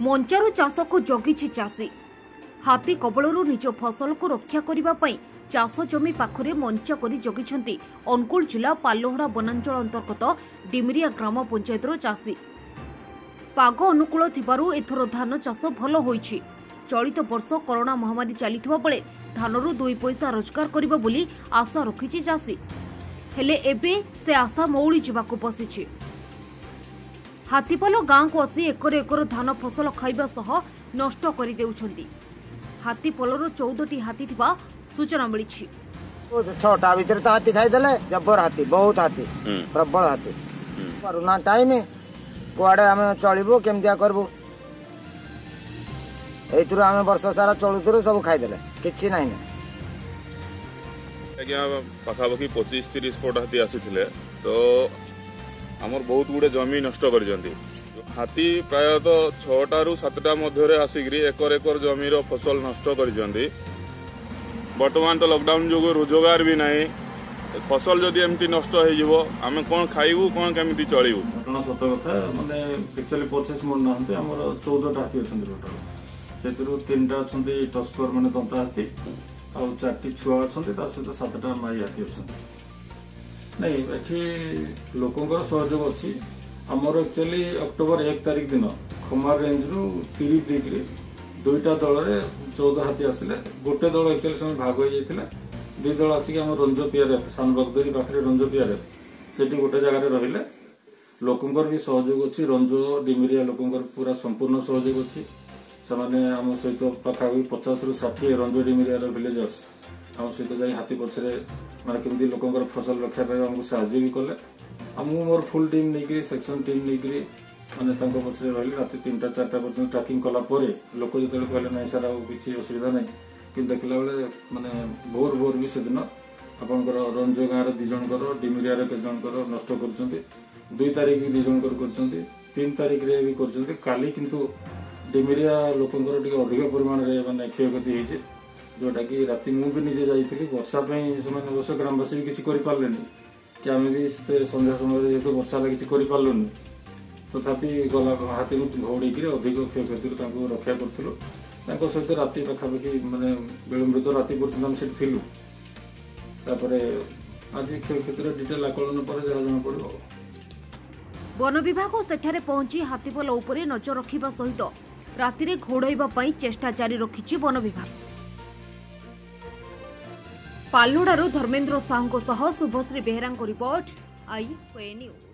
मंचारू चाष को जगी चाषी हाथी कबलरू निज फसल को रक्षा करने चाष जमी पाखरे मंचा कर जगी अनुगुल जिला पालोहड़ा वनांचल अंतर्गत डिमरिया ग्राम पंचायत चाषी पाग अनुकूल थिबारु एथर धान चाष भल होईछि। चलित वर्ष कोरोना महामारी चलिथिबा बेले धानरू 2 पैसा रोजगार करिबा बोली आशा रखिछि चाषी, हेले एबे से आशा मौली जिबाकु बसिछि। हाथीपाल गाँ को आसी एकर एकर धान फसल खाइबा सह नष्ट करि देउछन्ति। हाथीपालर 14टी हाथी थिबा सूचना मिलिछि। 6टा भीतर तो हाथी खाइदेले, जब्बर हाथी, बहुत हाथी, प्रबल हाथी। कोरोना टाइम कुआडे आम चलबू केमतिया करबू, एथुरु आम वर्ष सारा चलुथुरु सब खाइदेले, किछि नाही। आज्ञा पाखापाखि 25-30 फुट हाथी आसीथिले तो आमर बहुत गुड़े जमी नष्ट करिसेंती। हाथी प्रायतः 6टारू 7टा मध्य आसिक एकर एकर जमीर फसल नष्ट करिसेंती। वर्तमान तो लॉकडाउन जो रोजगार भी नहीं, फसल जदि एमती नष्ट हो आम कौन खाइबू कौन केमिति चलिबू। घटना सत कथा माने एक्चुअली परचेस मोर नाहंते हमर 14टा हाथी अछन टोटल, सेतिरु 3टा अछन टस्कर माने दंता हाथी आ 4टी छुआ अछन, ता सहित 7टा माई हाथी अछन। नहीं एठी लोकंकर सहयोग अछि। हमर एक्चुअली अक्टोबर 1 तारिख दिन खमार रेंज रु 30 डिग्री 2टा दल रे 14 हाथी आसिले। गोटे दल एक्चुअली समय भाग हो जाइतिला, 2 दल आसिक हम रंजो पीआरएफ सान बगदरी पाखरे रंजो पीआरएफ सेठी गोटे जगह रे रहिले। लोकंकर भी सहयोग अछि, रंजो डिमरिया लोकंकर पूरा संपूर्ण सहयोग अछि। समाने हम सहित पाखापाखि 50 रु 60 रंजो डिमरिया रे विलेजर्स हम सहित जाई हाथी पछरे माने केमती लोकंकर फसल रक्षा करे हमको साहाय्य भी कले। हमू मोर फुल टीम नेकरी सेक्शन टीम नेकरी माने तांको पछरे रहली। राति 3टा 4टा पर्यंत ट्रैकिंग कला परे लोक जतले कहले नाही सर आ किछि असुविधा नाही, कि देखला बेले माने भोर भोर भी से दिन आपनकर रंजो गाँ रे 2 जनकर डिमरिया रे 1 जनकर नष्ट करछन्ती। 2 तारिख भी 2 जनकर करछन्ती, 3 तारिख रे भी करछन्ती। काली किंतु डिमरिया लोकंकर टिके अधिक परिमाण रे माने क्षयक्षति होइছে, जोटा कि राति मु भी निजे जाइथिली। वर्षा पई से माने वर्ष ग्रामवासी भी किछि करि पारलेनी, कि आमे भी संध्या समय जेतो वर्षा ला किछि करि पारलुनी। तथापि गला हाथी को घोड़ी की अधिक क्षयक्षति रक्षा करथिलु। तांको सहित राति पाखापाखि माने विलंबित राति पर्यंत हम सेठ थिलु। तापरे आज क्षयक्षति डिटेल आकलन पर जहा जଣା पड़िबो। वन विभाग सेठारे पहुंची हाथीपाल उपरे नजर रखिबा सहित राति रे घोड़ाइबा पई चेष्टा जारी रखिछि वन विभाग। पालोड़ारू धर्मेन्द्र साहू सह शुभश्री बेहरा रिपोर्ट आई न्यूज।